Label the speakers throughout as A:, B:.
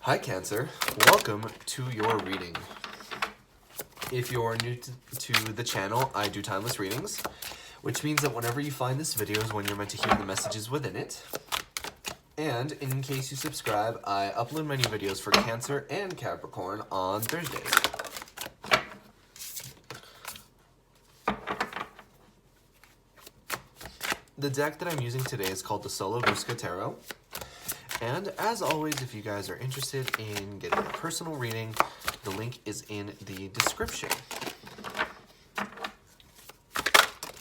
A: Hi Cancer, welcome to your reading. If you're new to the channel, I do timeless readings, which means that whenever you find this video is when you're meant to hear the messages within it. And in case you subscribe, I upload my new videos for Cancer and Capricorn on Thursdays. The deck that I'm using today is called the Solo Busca Tarot. And as always, if you guys are interested in getting a personal reading, the link is in the description.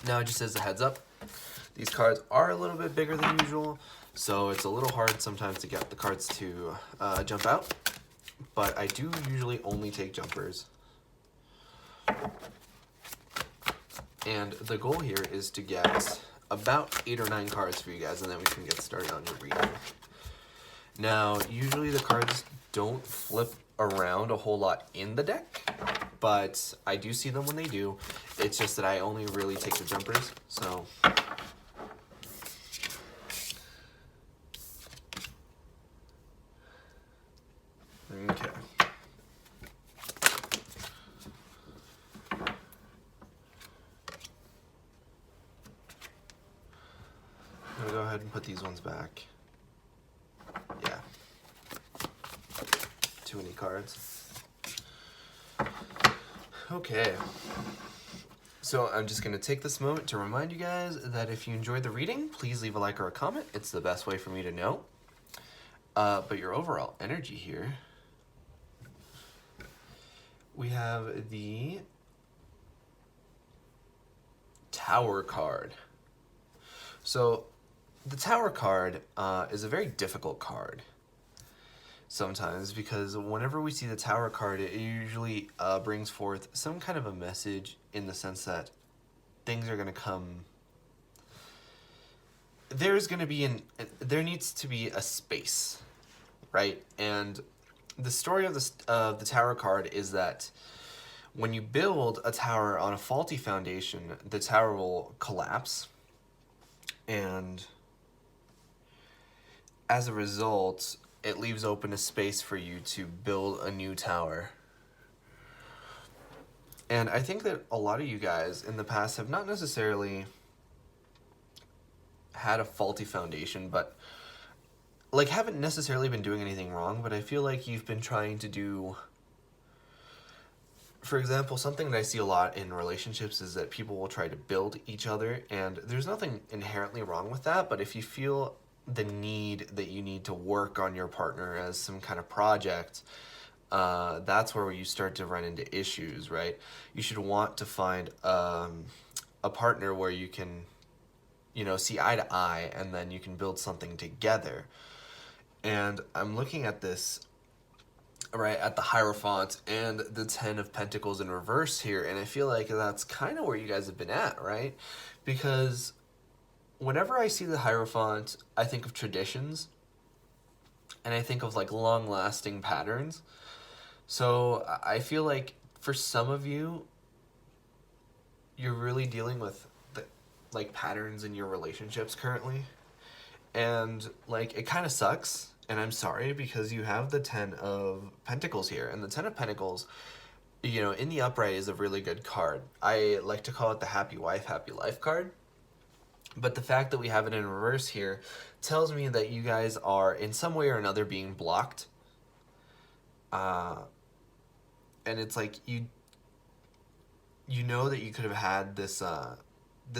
A: Now, just as a heads up, these cards are a little bit bigger than usual, so it's a little hard sometimes to get the cards to jump out, but I do usually only take jumpers. And the goal here is to get about 8 or 9 cards for you guys, and then we can get started on your reading. Now, usually the cards don't flip around a whole lot in the deck, but I do see them when they do. It's just that I only really take the jumpers, so... Okay. I'm gonna go ahead and put these ones back. Yeah. Too many cards. Okay. So I'm just going to take this moment to remind you guys that if you enjoyed the reading, please leave a like or a comment. It's the best way for me to know. But your overall energy here, we have the Tower card. So the Tower card is a very difficult card sometimes, because whenever we see the Tower card, it usually brings forth some kind of a message in the sense that things are going to come. There needs to be a space, right? And the story of the Tower card is that when you build a tower on a faulty foundation, the tower will collapse, and as a result, it leaves open a space for you to build a new tower. And I think that a lot of you guys in the past have not necessarily had a faulty foundation, but like haven't necessarily been doing anything wrong, but I feel like you've been trying to do, for example, something that I see a lot in relationships is that people will try to build each other, and there's nothing inherently wrong with that, but if you feel the need that you need to work on your partner as some kind of project, that's where you start to run into issues, right? You should want to find a partner where you can, see eye to eye, and then you can build something together. And I'm looking at this, right, at the Hierophant and the 10 of Pentacles in reverse here, and I feel like that's kind of where you guys have been at, right? Because whenever I see the Hierophant, I think of traditions, and I think of like long-lasting patterns. So I feel like for some of you, you're really dealing with like patterns in your relationships currently, and like it kind of sucks, and I'm sorry, because you have the 10 of Pentacles here, and the 10 of Pentacles, in the upright is a really good card. I like to call it the happy wife, happy life card. But the fact that we have it in reverse here tells me that you guys are in some way or another being blocked. And it's like you know that you could have had this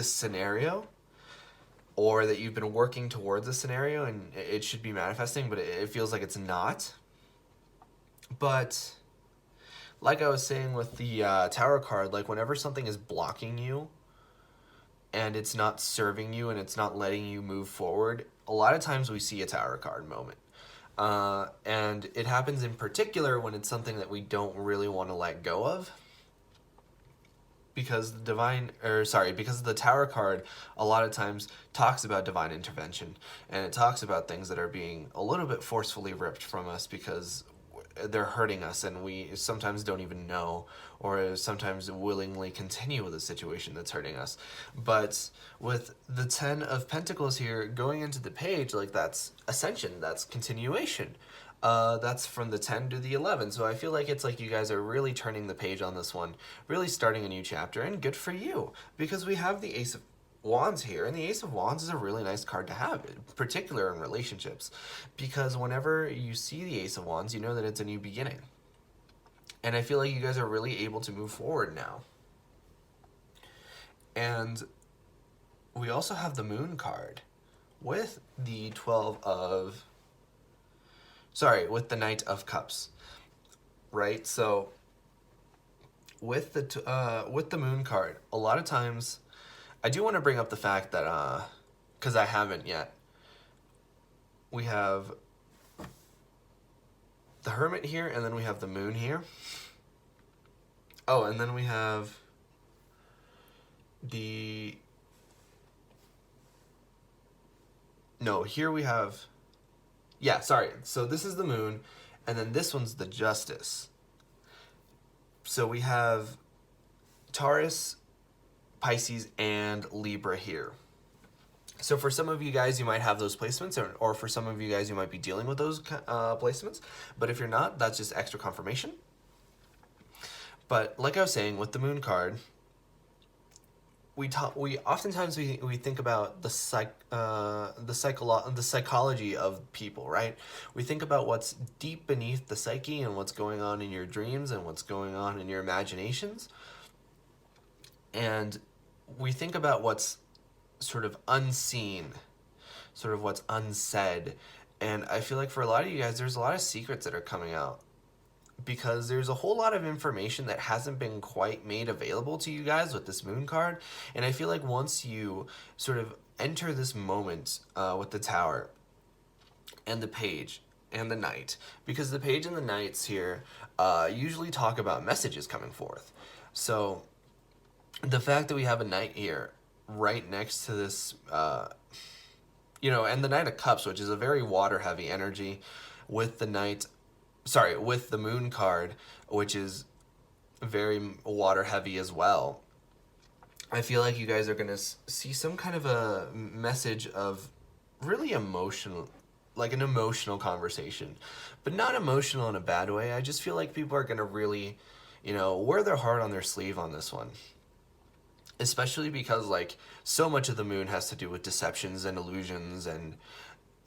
A: scenario, or that you've been working towards a scenario and it should be manifesting, but it feels like it's not. But like I was saying with the Tower card, like whenever something is blocking you, and it's not serving you and it's not letting you move forward, a lot of times we see a Tower card moment. And it happens in particular when it's something that we don't really want to let go of. Because because the Tower card a lot of times talks about divine intervention, and it talks about things that are being a little bit forcefully ripped from us because they're hurting us, and we sometimes don't even know, or sometimes willingly continue with a situation that's hurting us. But with the 10 of Pentacles here going into the page, like that's ascension, that's continuation. That's from the 10 to the 11. So I feel like it's like you guys are really turning the page on this one, really starting a new chapter, and good for you, because we have the Ace of Wands here, and the Ace of Wands is a really nice card to have, in particular in relationships, because whenever you see the Ace of Wands, you know that it's a new beginning. And I feel like you guys are really able to move forward now. And we also have the Moon card with the with the Knight of Cups, right? So with the Moon card, a lot of times, I do want to bring up the fact that, because I haven't yet, we have the Hermit here, and then we have the Moon here. Oh, and then we have here we have, so this is the Moon, and then this one's the Justice. So we have Taurus, Pisces, and Libra here. So for some of you guys, you might have those placements, or for some of you guys, you might be dealing with those placements. But if you're not, that's just extra confirmation. But like I was saying, with the Moon card, we oftentimes think about the psychology of people, right? We think about what's deep beneath the psyche and what's going on in your dreams and what's going on in your imaginations. And we think about what's sort of unseen, sort of what's unsaid. And I feel like for a lot of you guys, there's a lot of secrets that are coming out, because there's a whole lot of information that hasn't been quite made available to you guys with this Moon card. And I feel like once you sort of enter this moment with the Tower and the Page and the Knight, because the Page and the Knights here usually talk about messages coming forth. So the fact that we have a Knight here right next to this, and the Knight of Cups, which is a very water-heavy energy, with with the Moon card, which is very water-heavy as well. I feel like you guys are going to see some kind of a message of really emotional, like an emotional conversation, but not emotional in a bad way. I just feel like people are going to really, wear their heart on their sleeve on this one. Especially because, so much of the Moon has to do with deceptions and illusions and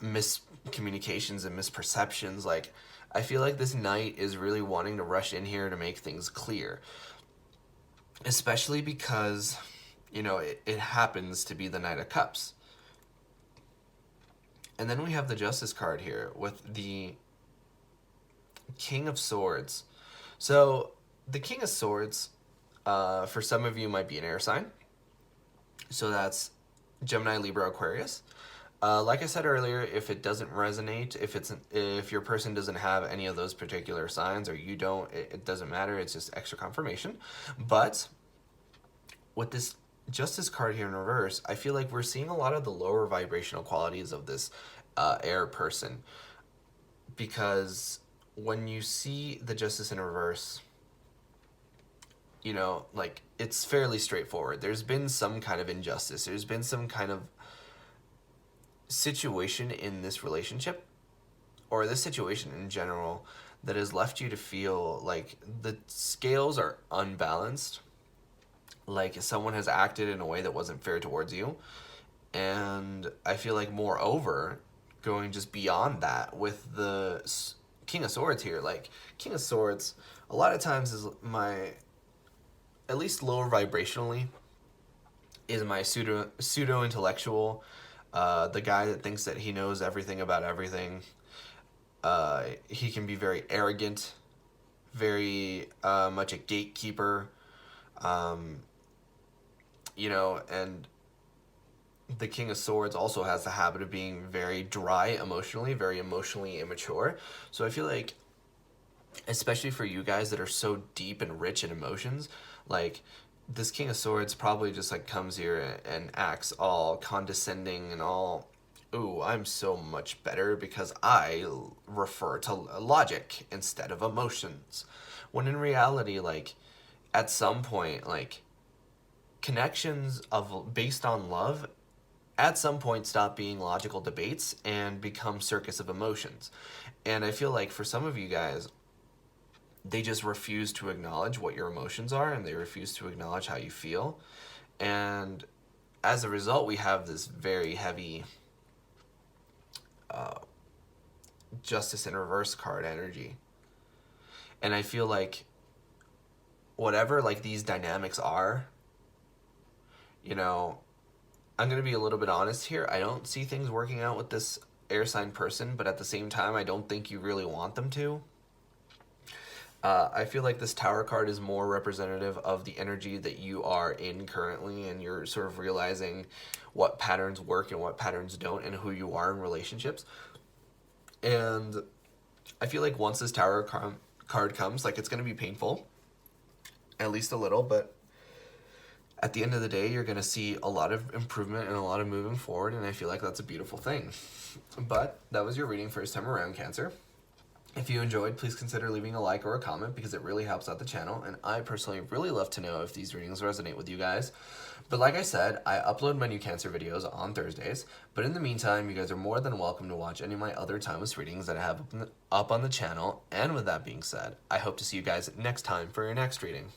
A: miscommunications and misperceptions. I feel like this Knight is really wanting to rush in here to make things clear. Especially because, it happens to be the Knight of Cups. And then we have the Justice card here with the King of Swords. So, the King of Swords, for some of you, might be an air sign. So that's Gemini, Libra, Aquarius. Like I said earlier, if it doesn't resonate, if your person doesn't have any of those particular signs, or you don't, it doesn't matter. It's just extra confirmation. But with this Justice card here in reverse, I feel like we're seeing a lot of the lower vibrational qualities of this air person. Because when you see the Justice in reverse, it's fairly straightforward. There's been some kind of injustice. There's been some kind of situation in this relationship, or this situation in general, that has left you to feel like the scales are unbalanced, like someone has acted in a way that wasn't fair towards you. And I feel like, moreover, going just beyond that with the King of Swords here, King of Swords a lot of times is at least lower vibrationally, is my pseudo intellectual, the guy that thinks that he knows everything about everything. He can be very arrogant, very much a gatekeeper, and the King of Swords also has the habit of being very dry emotionally, very emotionally immature. So I feel like, especially for you guys that are so deep and rich in emotions, this King of Swords probably just comes here and acts all condescending and all, ooh, I'm so much better because I refer to logic instead of emotions. When in reality, at some point, connections based on love at some point stop being logical debates and become circus of emotions. And I feel like for some of you guys, they just refuse to acknowledge what your emotions are, and they refuse to acknowledge how you feel. And as a result, we have this very heavy justice in reverse card energy. And I feel like whatever like these dynamics are, you know, I'm going to be a little bit honest here. I don't see things working out with this air sign person, but at the same time, I don't think you really want them to. I feel like this Tower card is more representative of the energy that you are in currently, and you're sort of realizing what patterns work and what patterns don't, and who you are in relationships. And I feel like once this Tower card comes, like, it's going to be painful, at least a little, but at the end of the day, you're going to see a lot of improvement and a lot of moving forward, and I feel like that's a beautiful thing. But that was your reading first time around, Cancer. If you enjoyed, please consider leaving a like or a comment, because it really helps out the channel, and I personally really love to know if these readings resonate with you guys. But like I said, I upload my new Cancer videos on Thursdays, but in the meantime, you guys are more than welcome to watch any of my other timeless readings that I have up on the channel. And with that being said, I hope to see you guys next time for your next reading.